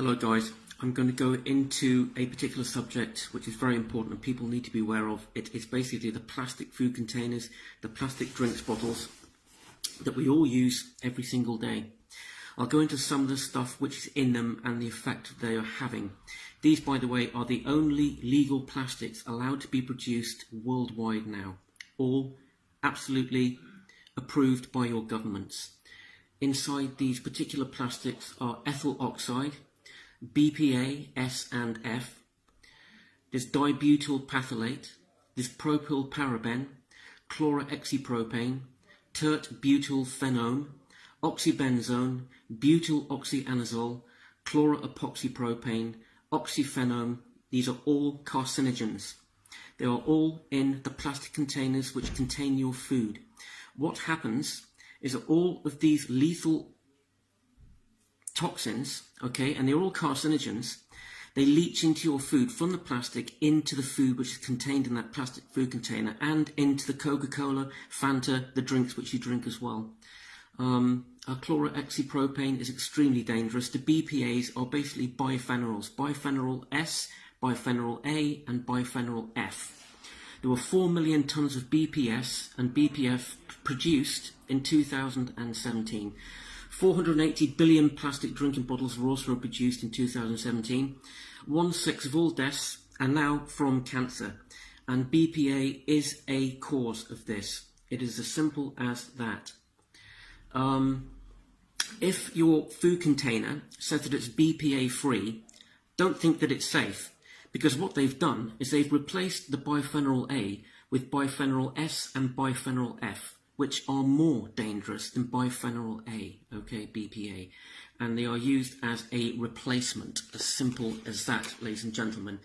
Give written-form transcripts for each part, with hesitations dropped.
Hello guys, I'm going to go into a particular subject which is very important and people need to be aware of. It is basically the plastic food containers, the plastic drinks bottles that we all use every single day. I'll go into some of the stuff which is in them and the effect they are having. These, by the way, are the only legal plastics allowed to be produced worldwide now, all absolutely approved by your governments. Inside these particular plastics are ethyl oxide, BPA, S and F, there's dibutyl phthalate, there's propyl paraben, chlorohexypropane, tert-butyl phenone, oxybenzone, butyl oxyanazole, chloroepoxypropane, oxyphenone. These are all carcinogens. They are all in the plastic containers which contain your food. What happens is that all of these lethal toxins, okay, and they're all carcinogens, they leach into your food from the plastic into the food which is contained in that plastic food container and into the Coca-Cola, Fanta, the drinks which you drink as well. Chlorohexypropane is extremely dangerous. The BPAs are basically biphenyls, biphenyl S, biphenyl A and biphenyl F. There were 4 million tonnes of BPS and BPF produced in 2017. 480 billion plastic drinking bottles were also produced in 2017. 1/6 of all deaths are now from cancer. And BPA is a cause of this. It is as simple as that. If your food container says that it's BPA free, don't think that it's safe. Because what they've done is they've replaced the biphenyl A with biphenyl S and biphenyl F, which are more dangerous than biphenyl A, okay, BPA. And they are used as a replacement, as simple as that, ladies and gentlemen.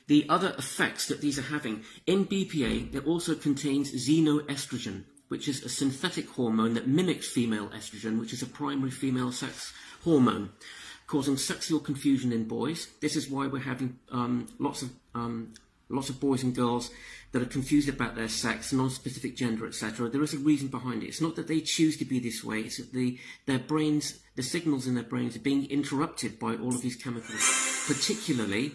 The other effects that these are having, in BPA, it also contains xenoestrogen, which is a synthetic hormone that mimics female estrogen, which is a primary female sex hormone, causing sexual confusion in boys. This is why we're having lots of boys and girls that are confused about their sex, non-specific gender, etc. There is a reason behind it. It's not that they choose to be this way, it's that their brains, the signals in their brains are being interrupted by all of these chemicals, particularly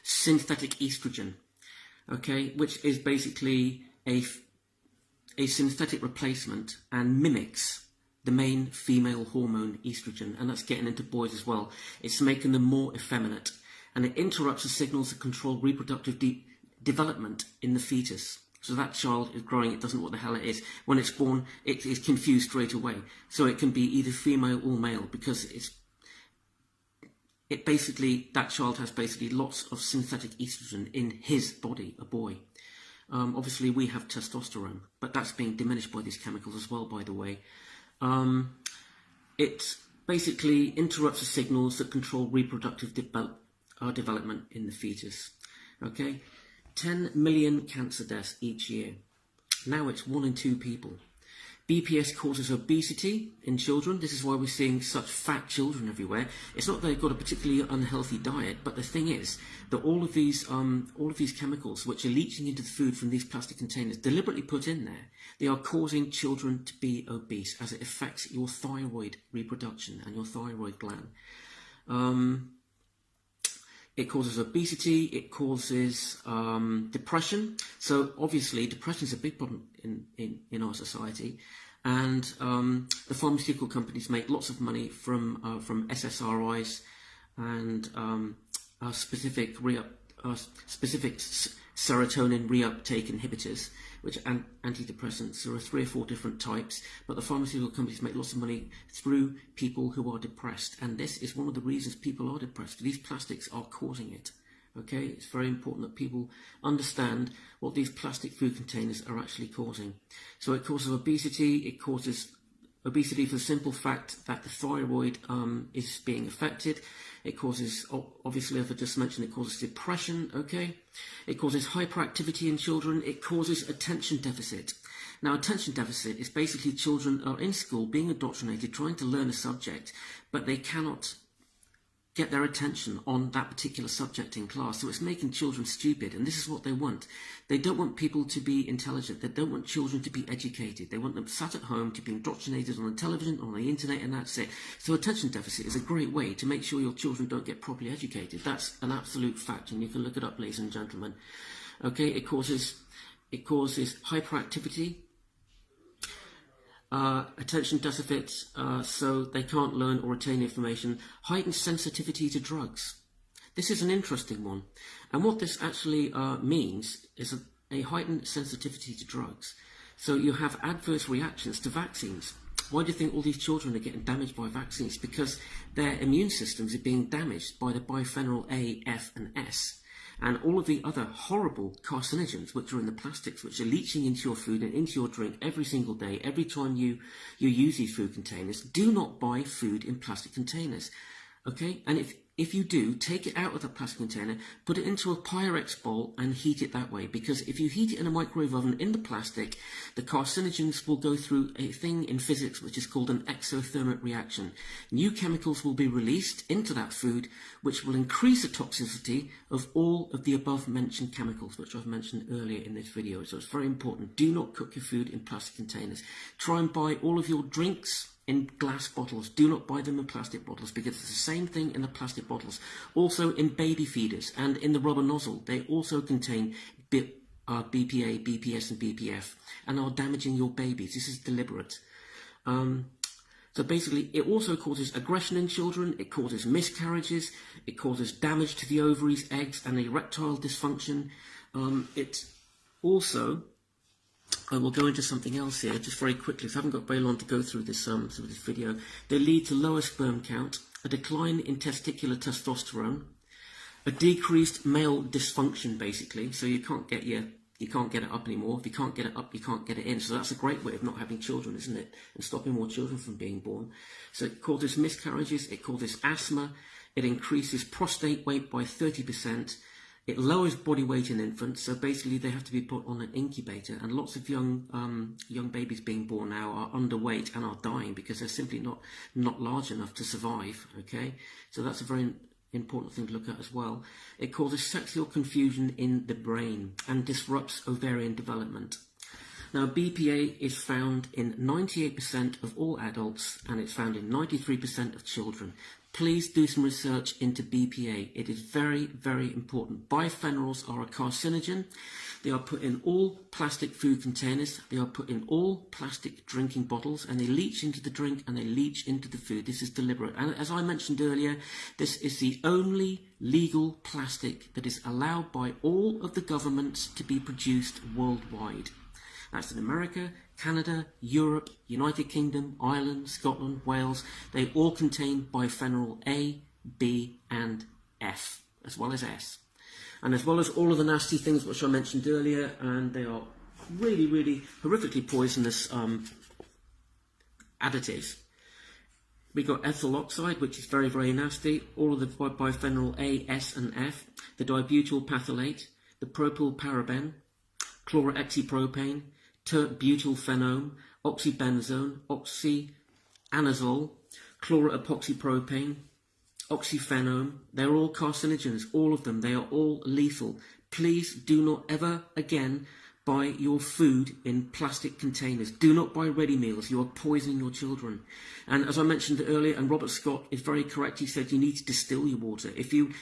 synthetic estrogen, okay, which is basically a synthetic replacement and mimics the main female hormone estrogen, and that's getting into boys as well. It's making them more effeminate, and it interrupts the signals that control reproductive development in the fetus. So that child is growing, it doesn't know what the hell it is. When it's born, it is confused straight away. So it can be either female or male, because that child has basically lots of synthetic estrogen in his body, a boy. Obviously we have testosterone, but that's being diminished by these chemicals as well, by the way. It basically interrupts the signals that control reproductive development in the fetus. Okay, 10 million cancer deaths each year. Now it's 1 in 2 people. BPS causes obesity in children. This is why we're seeing such fat children everywhere. It's not that they've got a particularly unhealthy diet, but the thing is that all of these chemicals which are leaching into the food from these plastic containers, deliberately put in there, they are causing children to be obese, as it affects your thyroid reproduction and your thyroid gland. It causes obesity, it causes depression. So obviously depression is a big problem in our society, and the pharmaceutical companies make lots of money from SSRIs and specific serotonin reuptake inhibitors, which are antidepressants. There are 3 or 4 different types, but the pharmaceutical companies make lots of money through people who are depressed, and this is one of the reasons people are depressed. These plastics are causing it. Okay, it's very important that people understand what these plastic food containers are actually causing. So it causes obesity. It causes obesity for the simple fact that the thyroid is being affected. It causes, obviously, as I just mentioned, it causes depression, okay? It causes hyperactivity in children. It causes attention deficit. Now, attention deficit is basically children are in school being indoctrinated, trying to learn a subject, but they cannot get their attention on that particular subject in class. So it's making children stupid, and this is what they want. They don't want people to be intelligent. They don't want children to be educated. They want them sat at home to be indoctrinated on the television, on the internet, and that's it. So attention deficit is a great way to make sure your children don't get properly educated. That's an absolute fact, and you can look it up, ladies and gentlemen. Okay, it causes hyperactivity, attention deficits, so they can't learn or retain information. Heightened sensitivity to drugs. This is an interesting one, and what this actually means is a heightened sensitivity to drugs. So you have adverse reactions to vaccines. Why do you think all these children are getting damaged by vaccines? Because their immune systems are being damaged by the biphenyl A, F and S. And all of the other horrible carcinogens which are in the plastics, which are leaching into your food and into your drink every single day, every time you use these food containers. Do not buy food in plastic containers, okay? And if you do, take it out of the plastic container, put it into a Pyrex bowl and heat it that way. Because if you heat it in a microwave oven in the plastic, the carcinogens will go through a thing in physics which is called an exothermic reaction. New chemicals will be released into that food, which will increase the toxicity of all of the above mentioned chemicals, which I've mentioned earlier in this video. So it's very important. Do not cook your food in plastic containers. Try and buy all of your drinks in glass bottles. Do not buy them in plastic bottles, because it's the same thing in the plastic bottles. Also in baby feeders and in the rubber nozzle, they also contain BPA, BPS and BPF, and are damaging your babies. This is deliberate. So basically, it also causes aggression in children, it causes miscarriages, it causes damage to the ovaries, eggs and erectile dysfunction. It also, I will go into something else here just very quickly, so I haven't got very long to go through this video. They lead to lower sperm count, a decline in testicular testosterone, a decreased male dysfunction basically, so you can't get it up anymore. If you can't get it up, you can't get it in. So that's a great way of not having children, isn't it? And stopping more children from being born. So it causes miscarriages, it causes asthma, it increases prostate weight by 30%. It lowers body weight in infants, so basically they have to be put on an incubator, and lots of young babies being born now are underweight and are dying because they're simply not large enough to survive, okay? So that's a very important thing to look at as well. It causes sexual confusion in the brain and disrupts ovarian development. Now, BPA is found in 98% of all adults, and it's found in 93% of children. Please do some research into BPA. It is very, very important. Biphenyls are a carcinogen. They are put in all plastic food containers. They are put in all plastic drinking bottles, and they leach into the drink and they leach into the food. This is deliberate. And as I mentioned earlier, this is the only legal plastic that is allowed by all of the governments to be produced worldwide. That's in America, Canada, Europe, United Kingdom, Ireland, Scotland, Wales. They all contain biphenyl A, B and F, as well as S. And as well as all of the nasty things which I mentioned earlier, and they are really, really horrifically poisonous additives. We got ethyl oxide, which is very, very nasty, all of the biphenyl A, S and F, the dibutyl phthalate, the propylparaben, chlorohexypropane, tert-butylphenone, oxybenzone, oxyanazole, chloroepoxypropane, oxyphenone. They're all carcinogens, all of them. They are all lethal. Please do not ever again buy your food in plastic containers. Do not buy ready meals. You are poisoning your children. And as I mentioned earlier, and Robert Scott is very correct, he said you need to distill your water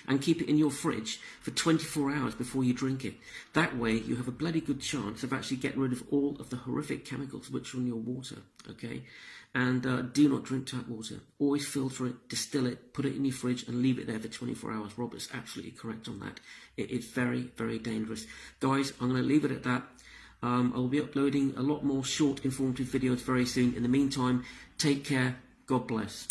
and keep it in your fridge for 24 hours before you drink it. That way you have a bloody good chance of actually getting rid of all of the horrific chemicals which are in your water, okay? And do not drink tap water. Always filter it, distill it, put it in your fridge and leave it there for 24 hours. Robert's absolutely correct on that. It is very, very dangerous. Guys, I'm going to leave it at that. I'll be uploading a lot more short informative videos very soon. In the meantime, take care. God bless.